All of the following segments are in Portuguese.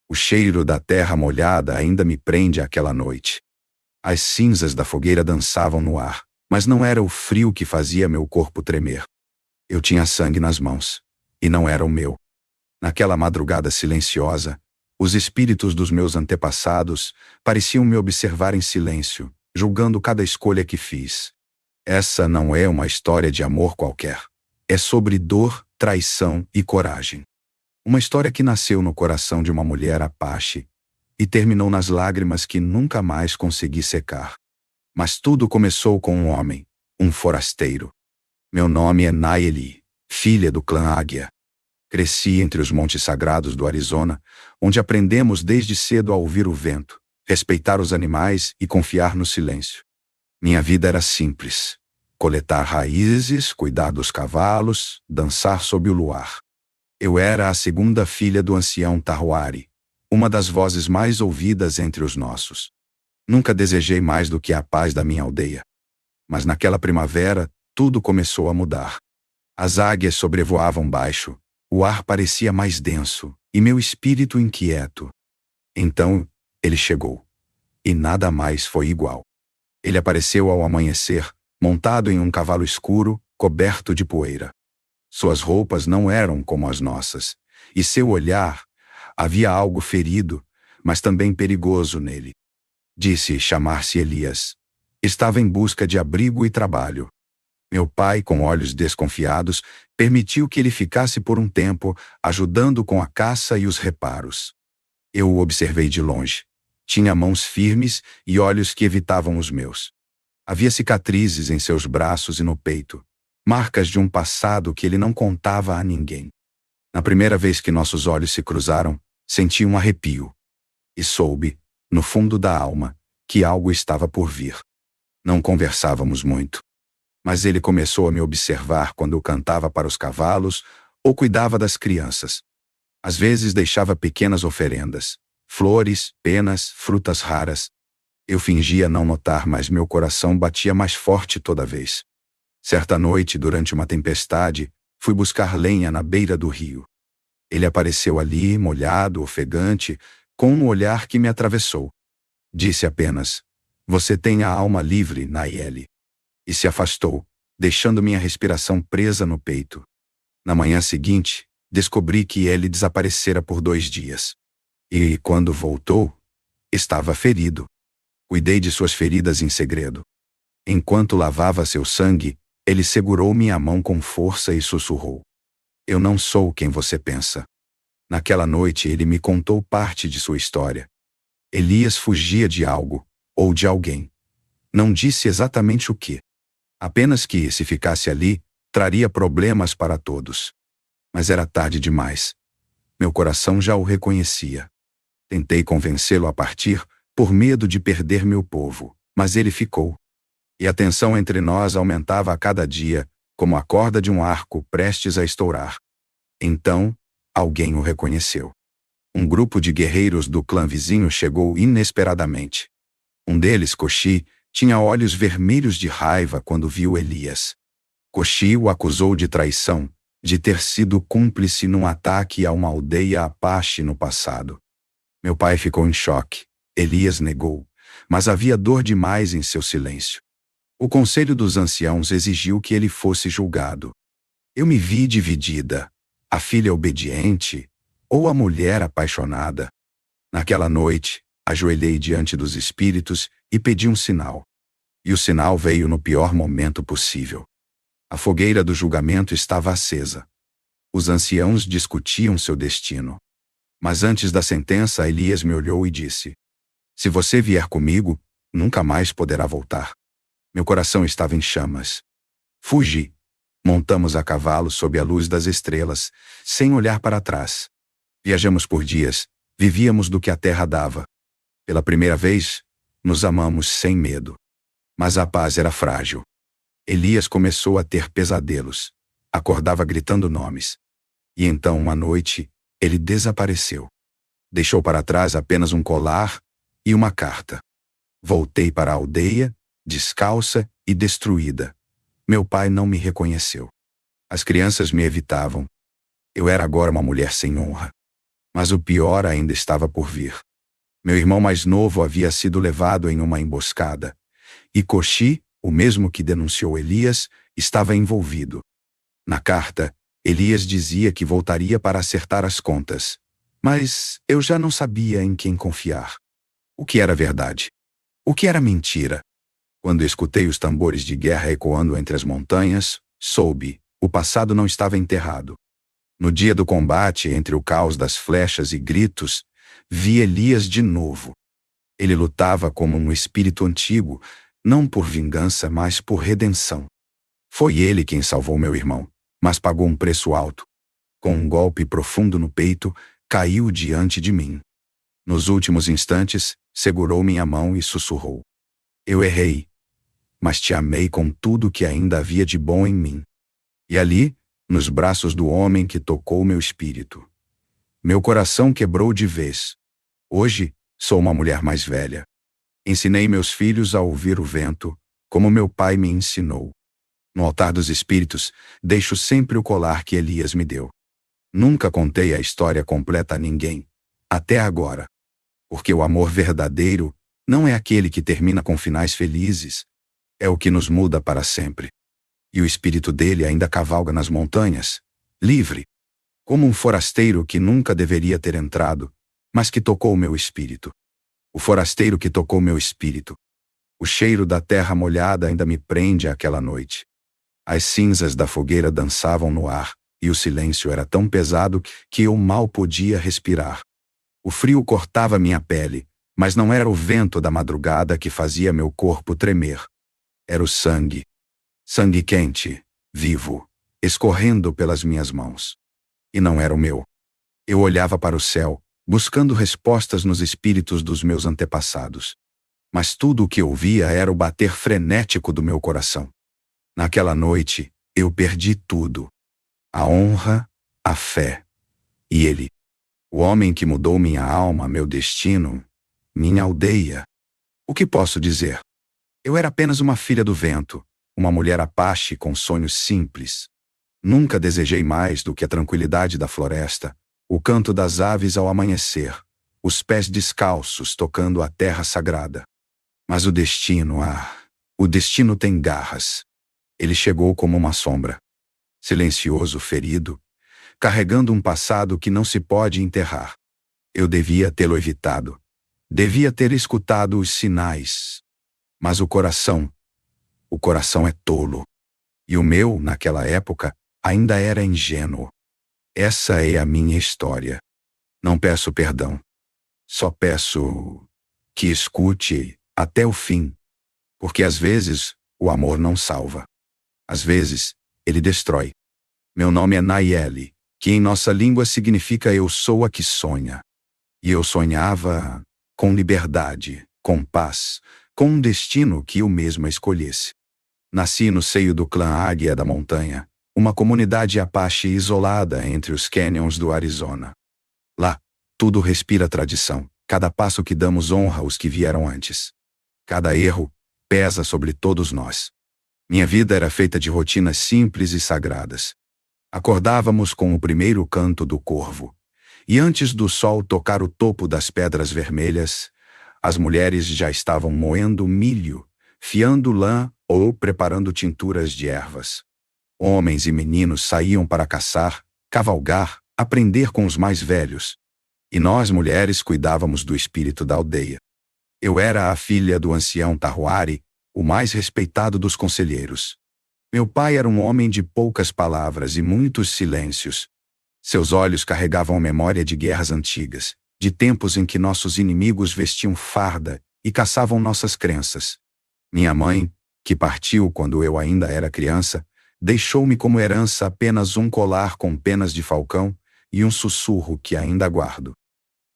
O cheiro da terra molhada ainda me prende àquela noite. As cinzas da fogueira dançavam no ar, mas não era o frio que fazia meu corpo tremer. Eu tinha sangue nas mãos, e não era o meu. Naquela madrugada silenciosa, os espíritos dos meus antepassados pareciam me observar em silêncio, julgando cada escolha que fiz. Essa não é uma história de amor qualquer. É sobre dor, traição e coragem. Uma história que nasceu no coração de uma mulher Apache e terminou nas lágrimas que nunca mais consegui secar. Mas tudo começou com um homem, um forasteiro. Meu nome é Nayeli, filha do clã Águia. Cresci entre os montes sagrados do Arizona, onde aprendemos desde cedo a ouvir o vento, respeitar os animais e confiar no silêncio. Minha vida era simples: coletar raízes, cuidar dos cavalos, dançar sob o luar. Eu era a segunda filha do ancião Tahuari, uma das vozes mais ouvidas entre os nossos. Nunca desejei mais do que a paz da minha aldeia. Mas naquela primavera, tudo começou a mudar. As águias sobrevoavam baixo, o ar parecia mais denso, e meu espírito inquieto. Então, ele chegou. E nada mais foi igual. Ele apareceu ao amanhecer, montado em um cavalo escuro, coberto de poeira. Suas roupas não eram como as nossas, e seu olhar, havia algo ferido, mas também perigoso nele. Disse chamar-se Elias. Estava em busca de abrigo e trabalho. Meu pai, com olhos desconfiados, permitiu que ele ficasse por um tempo, ajudando com a caça e os reparos. Eu o observei de longe. Tinha mãos firmes e olhos que evitavam os meus. Havia cicatrizes em seus braços e no peito, marcas de um passado que ele não contava a ninguém. Na primeira vez que nossos olhos se cruzaram, senti um arrepio. E soube, no fundo da alma, que algo estava por vir. Não conversávamos muito. Mas ele começou a me observar quando eu cantava para os cavalos ou cuidava das crianças. Às vezes deixava pequenas oferendas, flores, penas, frutas raras. Eu fingia não notar, mas meu coração batia mais forte toda vez. Certa noite, durante uma tempestade, fui buscar lenha na beira do rio. Ele apareceu ali, molhado, ofegante, com um olhar que me atravessou. Disse apenas: "Você tem a alma livre, Nayeli." E se afastou, deixando minha respiração presa no peito. Na manhã seguinte, descobri que ele desaparecera por 2 dias. E, quando voltou, estava ferido. Cuidei de suas feridas em segredo. Enquanto lavava seu sangue, ele segurou minha mão com força e sussurrou: "Eu não sou quem você pensa." Naquela noite ele me contou parte de sua história. Elias fugia de algo, ou de alguém. Não disse exatamente o que. Apenas que, se ficasse ali, traria problemas para todos. Mas era tarde demais. Meu coração já o reconhecia. Tentei convencê-lo a partir, por medo de perder meu povo, mas ele ficou. E a tensão entre nós aumentava a cada dia, como a corda de um arco prestes a estourar. Então, alguém o reconheceu. Um grupo de guerreiros do clã vizinho chegou inesperadamente. Um deles, Koshi, tinha olhos vermelhos de raiva quando viu Elias. Koshi o acusou de traição, de ter sido cúmplice num ataque a uma aldeia Apache no passado. Meu pai ficou em choque. Elias negou, mas havia dor demais em seu silêncio. O conselho dos anciãos exigiu que ele fosse julgado. Eu me vi dividida: a filha obediente ou a mulher apaixonada. Naquela noite, ajoelhei diante dos espíritos e pedi um sinal. E o sinal veio no pior momento possível. A fogueira do julgamento estava acesa. Os anciãos discutiam seu destino. Mas antes da sentença, Elias me olhou e disse: "Se você vier comigo, nunca mais poderá voltar." Meu coração estava em chamas. Fugi. Montamos a cavalo sob a luz das estrelas, sem olhar para trás. Viajamos por dias, vivíamos do que a terra dava. Pela primeira vez, nos amamos sem medo. Mas a paz era frágil. Elias começou a ter pesadelos. Acordava gritando nomes. E então, uma noite, ele desapareceu. Deixou para trás apenas um colar e uma carta. Voltei para a aldeia, descalça e destruída. Meu pai não me reconheceu. As crianças me evitavam. Eu era agora uma mulher sem honra. Mas o pior ainda estava por vir. Meu irmão mais novo havia sido levado em uma emboscada, e Coxi, o mesmo que denunciou Elias, estava envolvido. Na carta, Elias dizia que voltaria para acertar as contas, mas eu já não sabia em quem confiar. O que era verdade? O que era mentira? Quando escutei os tambores de guerra ecoando entre as montanhas, soube, o passado não estava enterrado. No dia do combate, entre o caos das flechas e gritos, vi Elias de novo. Ele lutava como um espírito antigo, não por vingança, mas por redenção. Foi ele quem salvou meu irmão, mas pagou um preço alto. Com um golpe profundo no peito, caiu diante de mim. Nos últimos instantes, segurou minha mão e sussurrou: Eu errei, mas te amei com tudo que ainda havia de bom em mim. E ali, nos braços do homem que tocou meu espírito, meu coração quebrou de vez. Hoje, sou uma mulher mais velha. Ensinei meus filhos a ouvir o vento, como meu pai me ensinou. No altar dos espíritos, deixo sempre o colar que Elias me deu. Nunca contei a história completa a ninguém, até agora. Porque o amor verdadeiro não é aquele que termina com finais felizes, é o que nos muda para sempre. E o espírito dele ainda cavalga nas montanhas, livre, como um forasteiro que nunca deveria ter entrado, mas que tocou meu espírito. O forasteiro que tocou meu espírito. O cheiro da terra molhada ainda me prende àquela noite. As cinzas da fogueira dançavam no ar, e o silêncio era tão pesado que eu mal podia respirar. O frio cortava minha pele, mas não era o vento da madrugada que fazia meu corpo tremer. Era o sangue. Sangue quente, vivo, escorrendo pelas minhas mãos. E não era o meu. Eu olhava para o céu, buscando respostas nos espíritos dos meus antepassados. Mas tudo o que eu via era o bater frenético do meu coração. Naquela noite, eu perdi tudo. A honra, a fé. E ele. O homem que mudou minha alma, meu destino, minha aldeia. O que posso dizer? Eu era apenas uma filha do vento, uma mulher apache com sonhos simples. Nunca desejei mais do que a tranquilidade da floresta, o canto das aves ao amanhecer, os pés descalços tocando a terra sagrada. Mas o destino tem garras. Ele chegou como uma sombra. Silencioso, ferido, carregando um passado que não se pode enterrar. Eu devia tê-lo evitado. Devia ter escutado os sinais. Mas o coração é tolo. E o meu, naquela época, ainda era ingênuo. Essa é a minha história. Não peço perdão. Só peço que escute até o fim. Porque às vezes, o amor não salva. Às vezes, ele destrói. Meu nome é Nayeli, que em nossa língua significa eu sou a que sonha. E eu sonhava com liberdade, com paz, com um destino que eu mesma escolhesse. Nasci no seio do clã Águia da Montanha, uma comunidade apache isolada entre os canyons do Arizona. Lá, tudo respira tradição, cada passo que damos honra aos que vieram antes. Cada erro pesa sobre todos nós. Minha vida era feita de rotinas simples e sagradas. Acordávamos com o primeiro canto do corvo, e antes do sol tocar o topo das pedras vermelhas, as mulheres já estavam moendo milho, fiando lã ou preparando tinturas de ervas. Homens e meninos saíam para caçar, cavalgar, aprender com os mais velhos. E nós, mulheres, cuidávamos do espírito da aldeia. Eu era a filha do ancião Tahuari, o mais respeitado dos conselheiros. Meu pai era um homem de poucas palavras e muitos silêncios. Seus olhos carregavam a memória de guerras antigas, de tempos em que nossos inimigos vestiam farda e caçavam nossas crenças. Minha mãe, que partiu quando eu ainda era criança, deixou-me como herança apenas um colar com penas de falcão e um sussurro que ainda guardo.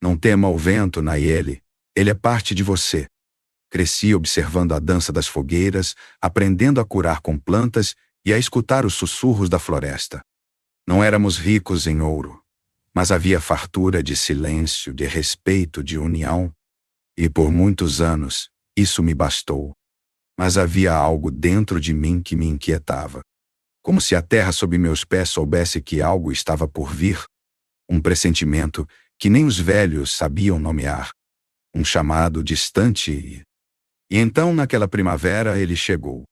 Não tema o vento, Nayeli, ele é parte de você. Cresci observando a dança das fogueiras, aprendendo a curar com plantas e a escutar os sussurros da floresta. Não éramos ricos em ouro, mas havia fartura de silêncio, de respeito, de união. E por muitos anos, isso me bastou. Mas havia algo dentro de mim que me inquietava. Como se a terra sob meus pés soubesse que algo estava por vir. Um pressentimento que nem os velhos sabiam nomear. Um chamado distante e então, naquela primavera, ele chegou.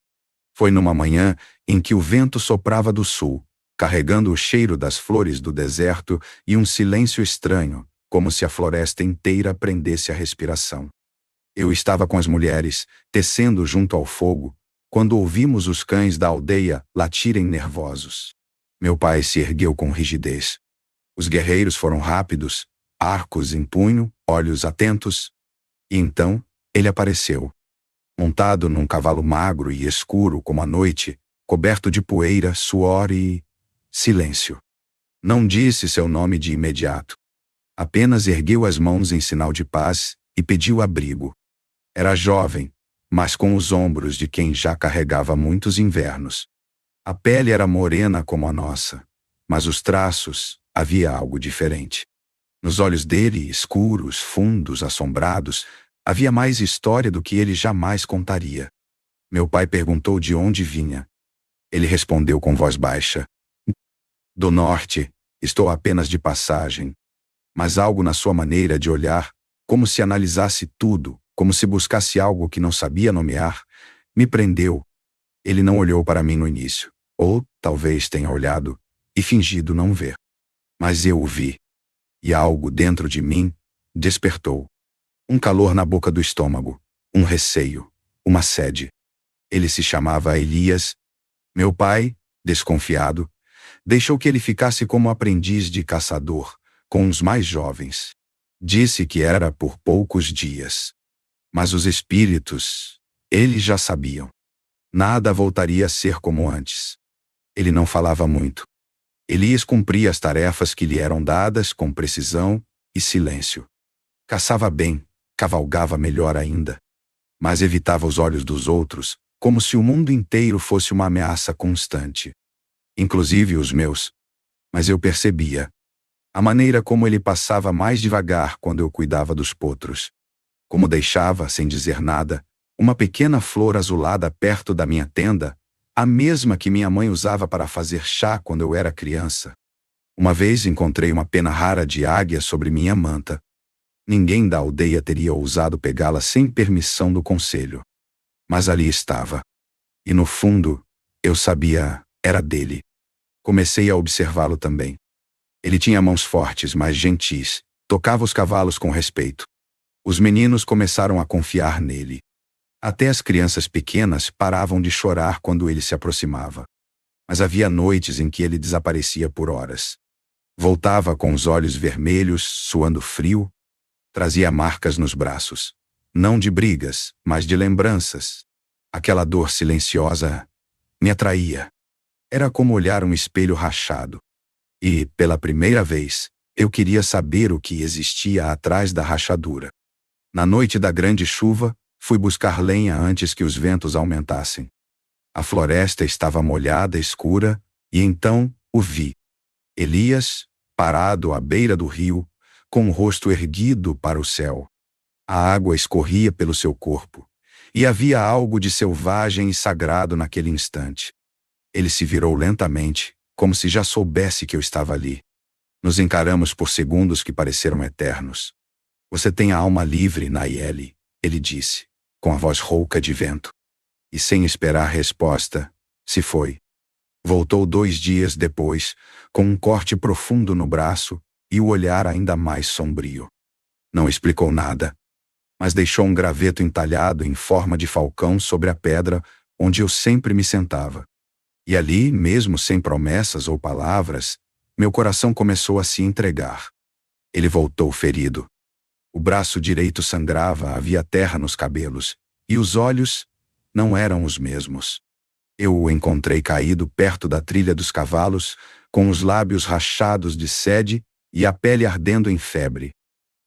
Foi numa manhã em que o vento soprava do sul, carregando o cheiro das flores do deserto e um silêncio estranho, como se a floresta inteira prendesse a respiração. Eu estava com as mulheres, tecendo junto ao fogo, quando ouvimos os cães da aldeia latirem nervosos. Meu pai se ergueu com rigidez. Os guerreiros foram rápidos, arcos em punho, olhos atentos. E então, ele apareceu. Montado num cavalo magro e escuro como a noite, coberto de poeira, suor e silêncio. Não disse seu nome de imediato. Apenas ergueu as mãos em sinal de paz e pediu abrigo. Era jovem, mas com os ombros de quem já carregava muitos invernos. A pele era morena como a nossa, mas os traços, havia algo diferente. Nos olhos dele, escuros, fundos, assombrados, havia mais história do que ele jamais contaria. Meu pai perguntou de onde vinha. Ele respondeu com voz baixa. Do norte, estou apenas de passagem. Mas algo na sua maneira de olhar, como se analisasse tudo, como se buscasse algo que não sabia nomear, me prendeu. Ele não olhou para mim no início, ou talvez tenha olhado e fingido não ver. Mas eu o vi. E algo dentro de mim despertou. Um calor na boca do estômago, um receio, uma sede. Ele se chamava Elias. Meu pai, desconfiado, deixou que ele ficasse como aprendiz de caçador, com os mais jovens. Disse que era por poucos dias. Mas os espíritos, eles já sabiam. Nada voltaria a ser como antes. Ele não falava muito. Elias cumpria as tarefas que lhe eram dadas com precisão e silêncio. Caçava bem, cavalgava melhor ainda. Mas evitava os olhos dos outros, como se o mundo inteiro fosse uma ameaça constante. Inclusive os meus. Mas eu percebia. A maneira como ele passava mais devagar quando eu cuidava dos potros. Como deixava, sem dizer nada, uma pequena flor azulada perto da minha tenda, a mesma que minha mãe usava para fazer chá quando eu era criança. Uma vez encontrei uma pena rara de águia sobre minha manta. Ninguém da aldeia teria ousado pegá-la sem permissão do conselho. Mas ali estava. E no fundo, eu sabia, era dele. Comecei a observá-lo também. Ele tinha mãos fortes, mas gentis, tocava os cavalos com respeito. Os meninos começaram a confiar nele. Até as crianças pequenas paravam de chorar quando ele se aproximava. Mas havia noites em que ele desaparecia por horas. Voltava com os olhos vermelhos, suando frio. Trazia marcas nos braços. Não de brigas, mas de lembranças. Aquela dor silenciosa me atraía. Era como olhar um espelho rachado. E, pela primeira vez, eu queria saber o que existia atrás da rachadura. Na noite da grande chuva, fui buscar lenha antes que os ventos aumentassem. A floresta estava molhada, escura, e então o vi. Elias, parado à beira do rio, com o rosto erguido para o céu. A água escorria pelo seu corpo, e havia algo de selvagem e sagrado naquele instante. Ele se virou lentamente, como se já soubesse que eu estava ali. Nos encaramos por segundos que pareceram eternos. Você tem a alma livre, Nayeli, ele disse, com a voz rouca de vento. E sem esperar resposta, se foi. Voltou 2 dias depois, com um corte profundo no braço e o olhar ainda mais sombrio. Não explicou nada, mas deixou um graveto entalhado em forma de falcão sobre a pedra onde eu sempre me sentava. E ali, mesmo sem promessas ou palavras, meu coração começou a se entregar. Ele voltou ferido. O braço direito sangrava, havia terra nos cabelos, e os olhos não eram os mesmos. Eu o encontrei caído perto da trilha dos cavalos, com os lábios rachados de sede e a pele ardendo em febre.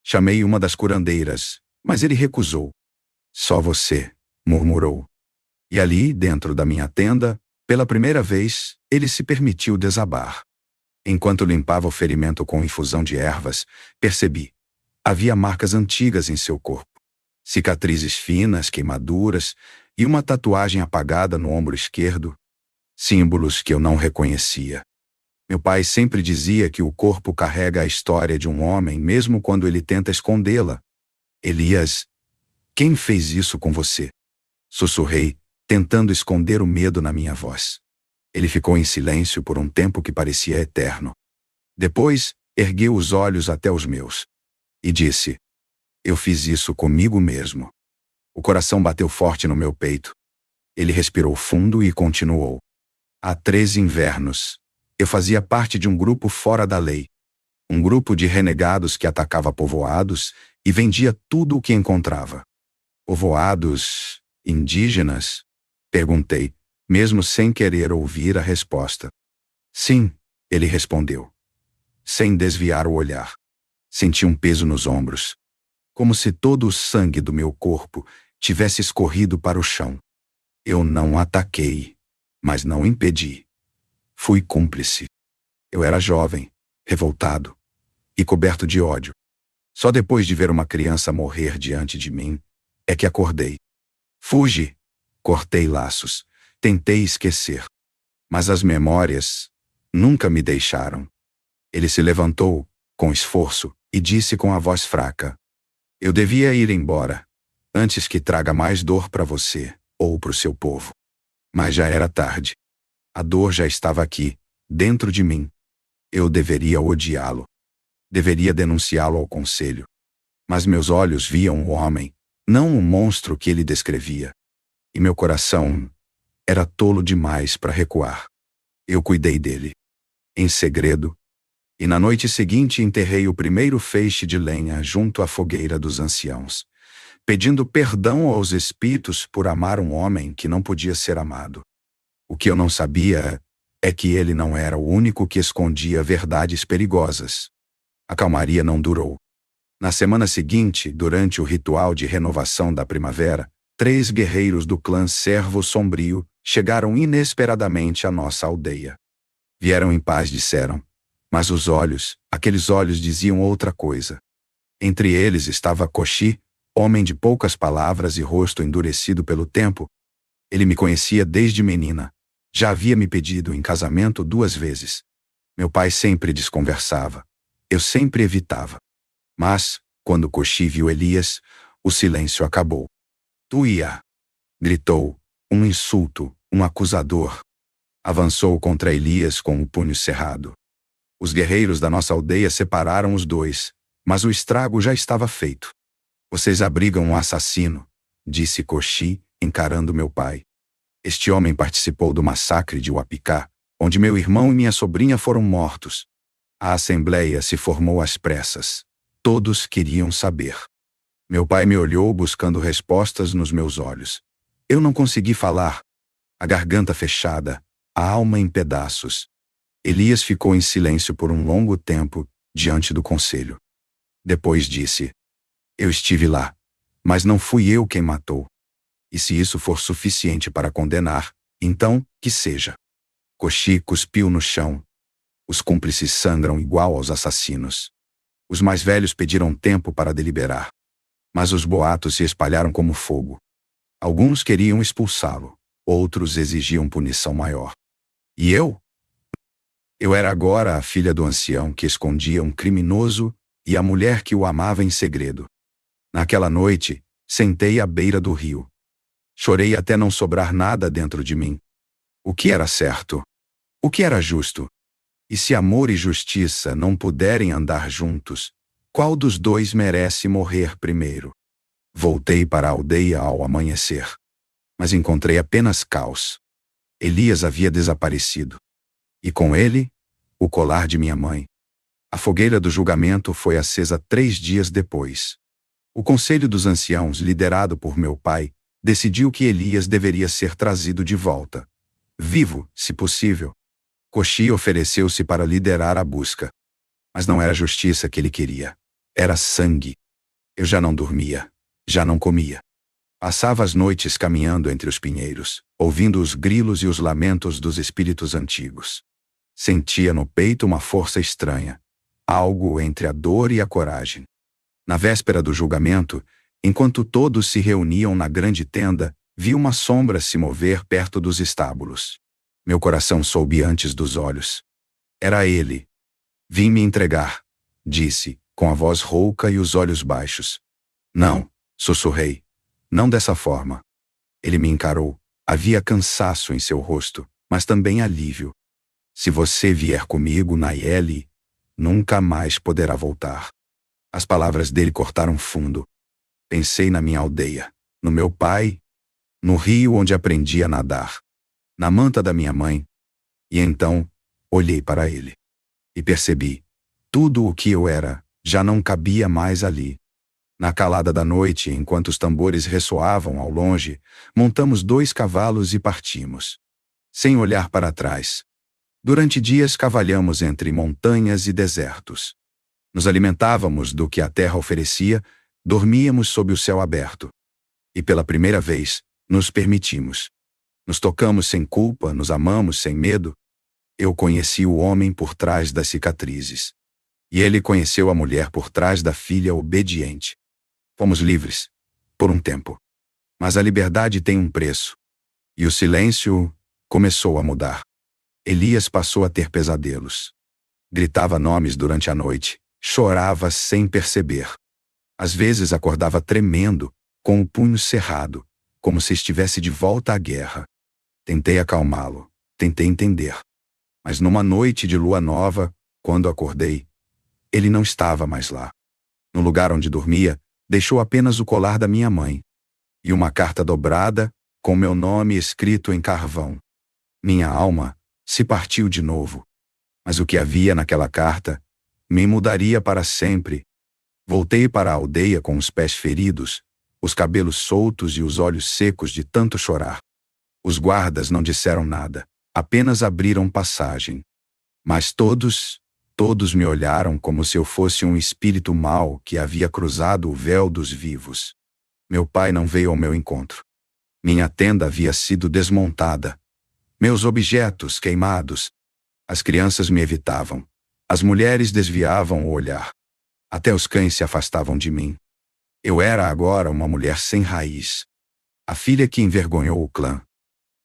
Chamei uma das curandeiras, mas ele recusou. Só você, murmurou. E ali, dentro da minha tenda, pela primeira vez, ele se permitiu desabar. Enquanto limpava o ferimento com infusão de ervas, percebi. Havia marcas antigas em seu corpo. Cicatrizes finas, queimaduras e uma tatuagem apagada no ombro esquerdo. Símbolos que eu não reconhecia. Meu pai sempre dizia que o corpo carrega a história de um homem mesmo quando ele tenta escondê-la. Elias, quem fez isso com você? Sussurrei, tentando esconder o medo na minha voz. Ele ficou em silêncio por um tempo que parecia eterno. Depois, ergueu os olhos até os meus. E disse: Eu fiz isso comigo mesmo. O coração bateu forte no meu peito. Ele respirou fundo e continuou. Há 13 invernos, eu fazia parte de um grupo fora da lei. Um grupo de renegados que atacava povoados e vendia tudo o que encontrava. Povoados indígenas? Perguntei, mesmo sem querer ouvir a resposta. Sim, ele respondeu, sem desviar o olhar. Senti um peso nos ombros, como se todo o sangue do meu corpo tivesse escorrido para o chão. Eu não ataquei, mas não impedi. Fui cúmplice. Eu era jovem, revoltado e coberto de ódio. Só depois de ver uma criança morrer diante de mim, é que acordei. Fugi. Cortei laços. Tentei esquecer. Mas as memórias nunca me deixaram. Ele se levantou, com esforço, e disse com a voz fraca: Eu devia ir embora, antes que traga mais dor para você, ou para o seu povo. Mas já era tarde. A dor já estava aqui, dentro de mim. Eu deveria odiá-lo. Deveria denunciá-lo ao conselho. Mas meus olhos viam o homem, não o monstro que ele descrevia. E meu coração era tolo demais para recuar. Eu cuidei dele, em segredo, e na noite seguinte enterrei o primeiro feixe de lenha junto à fogueira dos anciãos, pedindo perdão aos espíritos por amar um homem que não podia ser amado. O que eu não sabia é que ele não era o único que escondia verdades perigosas. A calmaria não durou. Na semana seguinte, durante o ritual de renovação da primavera, 3 guerreiros do clã Servo Sombrio chegaram inesperadamente à nossa aldeia. Vieram em paz, disseram, mas os olhos, aqueles olhos diziam outra coisa. Entre eles estava Koshi, homem de poucas palavras e rosto endurecido pelo tempo. Ele me conhecia desde menina. Já havia me pedido em casamento 2 vezes. Meu pai sempre desconversava. Eu sempre evitava. Mas, quando Koshi viu Elias, o silêncio acabou. Tuia! Gritou, um insulto, um acusador. Avançou contra Elias com o punho cerrado. Os guerreiros da nossa aldeia separaram os dois, mas o estrago já estava feito. Vocês abrigam um assassino, disse Koshi, encarando meu pai. Este homem participou do massacre de Uapicá, onde meu irmão e minha sobrinha foram mortos. A assembleia se formou às pressas. Todos queriam saber. Meu pai me olhou buscando respostas nos meus olhos. Eu não consegui falar. A garganta fechada, a alma em pedaços. Elias ficou em silêncio por um longo tempo, diante do conselho. Depois disse: Eu estive lá, mas não fui eu quem matou. E se isso for suficiente para condenar, então, que seja. Koshi cuspiu no chão. Os cúmplices sangram igual aos assassinos. Os mais velhos pediram tempo para deliberar. Mas os boatos se espalharam como fogo. Alguns queriam expulsá-lo, outros exigiam punição maior. E eu? Eu era agora a filha do ancião que escondia um criminoso e a mulher que o amava em segredo. Naquela noite, sentei à beira do rio. Chorei até não sobrar nada dentro de mim. O que era certo? O que era justo? E se amor e justiça não puderem andar juntos, qual dos dois merece morrer primeiro? Voltei para a aldeia ao amanhecer. Mas encontrei apenas caos. Elias havia desaparecido. E com ele, o colar de minha mãe. A fogueira do julgamento foi acesa 3 dias depois. O conselho dos anciãos, liderado por meu pai, decidiu que Elias deveria ser trazido de volta. Vivo, se possível. Koshi ofereceu-se para liderar a busca. Mas não era justiça que ele queria. Era sangue. Eu já não dormia. Já não comia. Passava as noites caminhando entre os pinheiros, ouvindo os grilos e os lamentos dos espíritos antigos. Sentia no peito uma força estranha, algo entre a dor e a coragem. Na véspera do julgamento, enquanto todos se reuniam na grande tenda, vi uma sombra se mover perto dos estábulos. Meu coração soube antes dos olhos. Era ele. Vim me entregar, disse, com a voz rouca e os olhos baixos. Não, sussurrei. Não dessa forma. Ele me encarou. Havia cansaço em seu rosto, mas também alívio. Se você vier comigo, Nayeli, nunca mais poderá voltar. As palavras dele cortaram fundo. Pensei na minha aldeia, no meu pai, no rio onde aprendi a nadar, na manta da minha mãe. E então, olhei para ele. E percebi, tudo o que eu era, já não cabia mais ali. Na calada da noite, enquanto os tambores ressoavam ao longe, montamos 2 cavalos e partimos. Sem olhar para trás. Durante dias cavalhamos entre montanhas e desertos. Nos alimentávamos do que a terra oferecia, dormíamos sob o céu aberto. E pela primeira vez, nos permitimos. Nos tocamos sem culpa, nos amamos sem medo. Eu conheci o homem por trás das cicatrizes. E ele conheceu a mulher por trás da filha obediente. Fomos livres, por um tempo. Mas a liberdade tem um preço. E o silêncio começou a mudar. Elias passou a ter pesadelos. Gritava nomes durante a noite, chorava sem perceber. Às vezes acordava tremendo, com o punho cerrado, como se estivesse de volta à guerra. Tentei acalmá-lo, tentei entender. Mas numa noite de lua nova, quando acordei, ele não estava mais lá. No lugar onde dormia, deixou apenas o colar da minha mãe. E uma carta dobrada, com meu nome escrito em carvão. Minha alma se partiu de novo. Mas o que havia naquela carta me mudaria para sempre. Voltei para a aldeia com os pés feridos, os cabelos soltos e os olhos secos de tanto chorar. Os guardas não disseram nada, apenas abriram passagem. Mas todos me olharam como se eu fosse um espírito mau que havia cruzado o véu dos vivos. Meu pai não veio ao meu encontro. Minha tenda havia sido desmontada. Meus objetos queimados. As crianças me evitavam. As mulheres desviavam o olhar. Até os cães se afastavam de mim. Eu era agora uma mulher sem raiz. A filha que envergonhou o clã.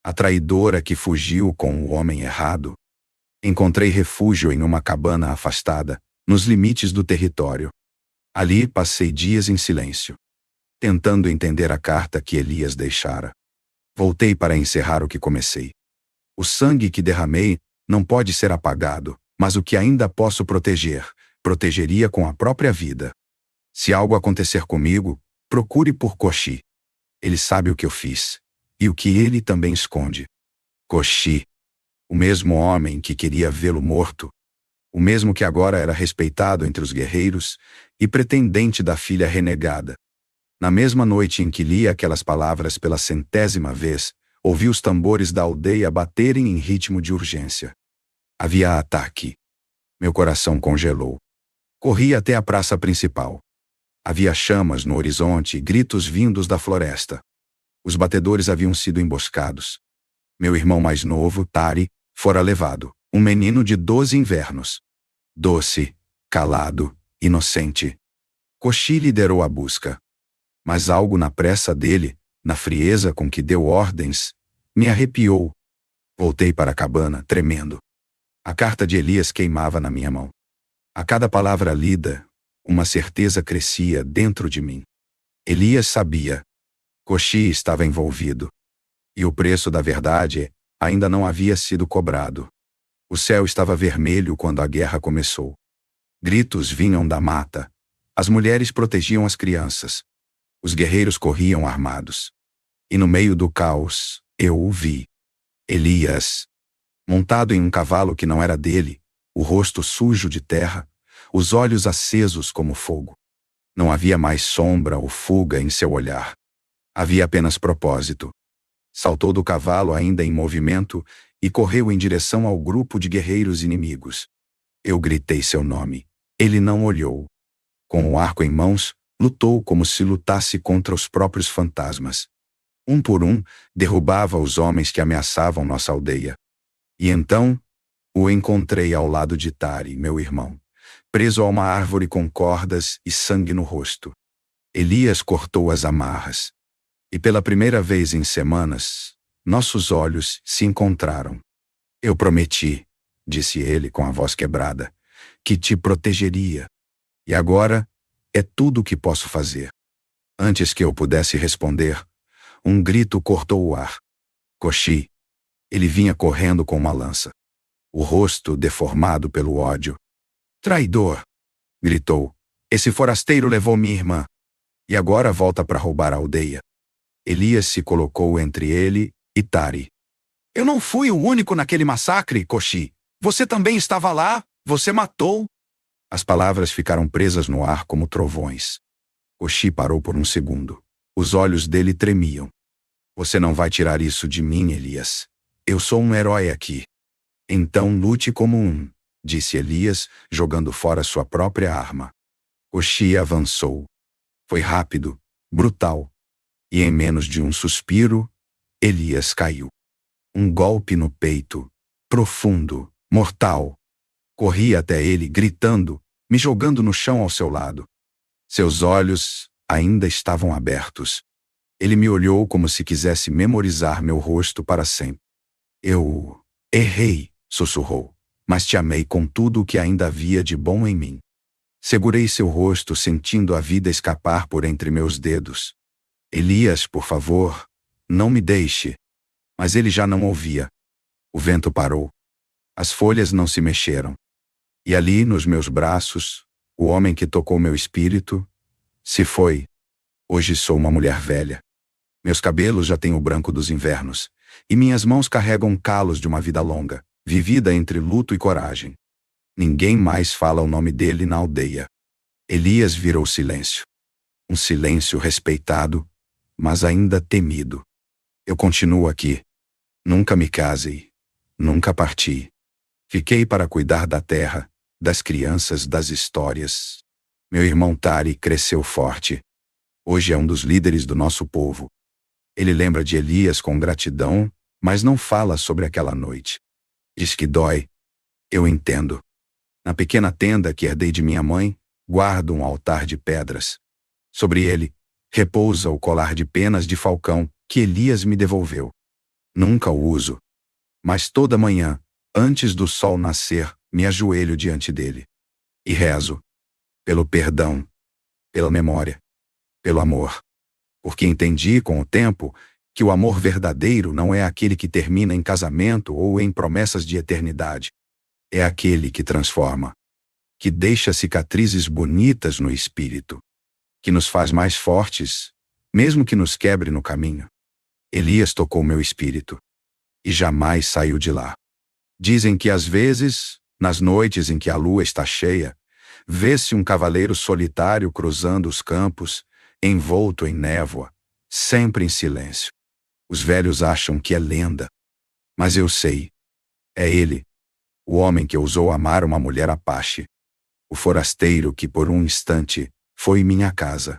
A traidora que fugiu com o homem errado. Encontrei refúgio em uma cabana afastada, nos limites do território. Ali passei dias em silêncio, tentando entender a carta que Elias deixara. Voltei para encerrar o que comecei. O sangue que derramei não pode ser apagado, mas o que ainda posso proteger, protegeria com a própria vida. Se algo acontecer comigo, procure por Koshi. Ele sabe o que eu fiz, e o que ele também esconde. Koshi, o mesmo homem que queria vê-lo morto, o mesmo que agora era respeitado entre os guerreiros e pretendente da filha renegada. Na mesma noite em que li aquelas palavras pela 100ª vez, ouvi os tambores da aldeia baterem em ritmo de urgência. Havia ataque. Meu coração congelou. Corri até a praça principal. Havia chamas no horizonte e gritos vindos da floresta. Os batedores haviam sido emboscados. Meu irmão mais novo, Tari, fora levado, um menino de 12 invernos. Doce, calado, inocente. Koshi liderou a busca. Mas algo na pressa dele, na frieza com que deu ordens, me arrepiou. Voltei para a cabana, tremendo. A carta de Elias queimava na minha mão. A cada palavra lida, uma certeza crescia dentro de mim. Elias sabia. Koshi estava envolvido. E o preço da verdade ainda não havia sido cobrado. O céu estava vermelho quando a guerra começou. Gritos vinham da mata. As mulheres protegiam as crianças. Os guerreiros corriam armados. E no meio do caos, eu o vi. Elias, montado em um cavalo que não era dele, o rosto sujo de terra, os olhos acesos como fogo. Não havia mais sombra ou fuga em seu olhar. Havia apenas propósito. Saltou do cavalo ainda em movimento e correu em direção ao grupo de guerreiros inimigos. Eu gritei seu nome. Ele não olhou. Com o arco em mãos, lutou como se lutasse contra os próprios fantasmas. Um por um, derrubava os homens que ameaçavam nossa aldeia. E então, o encontrei ao lado de Tari, meu irmão, preso a uma árvore com cordas e sangue no rosto. Elias cortou as amarras. E pela primeira vez em semanas, nossos olhos se encontraram. Eu prometi, disse ele com a voz quebrada, que te protegeria. E agora é tudo o que posso fazer. Antes que eu pudesse responder, um grito cortou o ar. Koshi. Ele vinha correndo com uma lança. O rosto deformado pelo ódio. Traidor! Gritou. Esse forasteiro levou minha irmã. E agora volta para roubar a aldeia. Elias se colocou entre ele e Tari. Eu não fui o único naquele massacre, Koshi. Você também estava lá. Você matou. As palavras ficaram presas no ar como trovões. Koshi parou por um segundo. Os olhos dele tremiam. Você não vai tirar isso de mim, Elias. Eu sou um herói aqui. Então lute como um, disse Elias, jogando fora sua própria arma. Koshi avançou. Foi rápido, brutal. E em menos de um suspiro, Elias caiu. Um golpe no peito, profundo, mortal. Corri até ele, gritando, me jogando no chão ao seu lado. Seus olhos ainda estavam abertos. Ele me olhou como se quisesse memorizar meu rosto para sempre. Eu errei, sussurrou, mas te amei com tudo o que ainda havia de bom em mim. Segurei seu rosto, sentindo a vida escapar por entre meus dedos. Elias, por favor, não me deixe. Mas ele já não ouvia. O vento parou. As folhas não se mexeram. E ali, nos meus braços, o homem que tocou meu espírito, se foi. Hoje sou uma mulher velha. Meus cabelos já têm o branco dos invernos, e minhas mãos carregam calos de uma vida longa, vivida entre luto e coragem. Ninguém mais fala o nome dele na aldeia. Elias virou silêncio. Um silêncio respeitado, mas ainda temido. Eu continuo aqui. Nunca me casei. Nunca parti. Fiquei para cuidar da terra, das crianças, das histórias. Meu irmão Tari cresceu forte. Hoje é um dos líderes do nosso povo. Ele lembra de Elias com gratidão, mas não fala sobre aquela noite. Diz que dói. Eu entendo. Na pequena tenda que herdei de minha mãe, guardo um altar de pedras. Sobre ele, repousa o colar de penas de falcão que Elias me devolveu. Nunca o uso. Mas toda manhã, antes do sol nascer, me ajoelho diante dele. E rezo. Pelo perdão. Pela memória. Pelo amor. Porque entendi com o tempo que o amor verdadeiro não é aquele que termina em casamento ou em promessas de eternidade. É aquele que transforma. Que deixa cicatrizes bonitas no espírito. Que nos faz mais fortes, mesmo que nos quebre no caminho. Elias tocou meu espírito. E jamais saiu de lá. Dizem que às vezes, nas noites em que a lua está cheia, vê-se um cavaleiro solitário cruzando os campos, envolto em névoa, sempre em silêncio. Os velhos acham que é lenda. Mas eu sei. É ele. O homem que ousou amar uma mulher apache. O forasteiro que por um instante foi minha casa.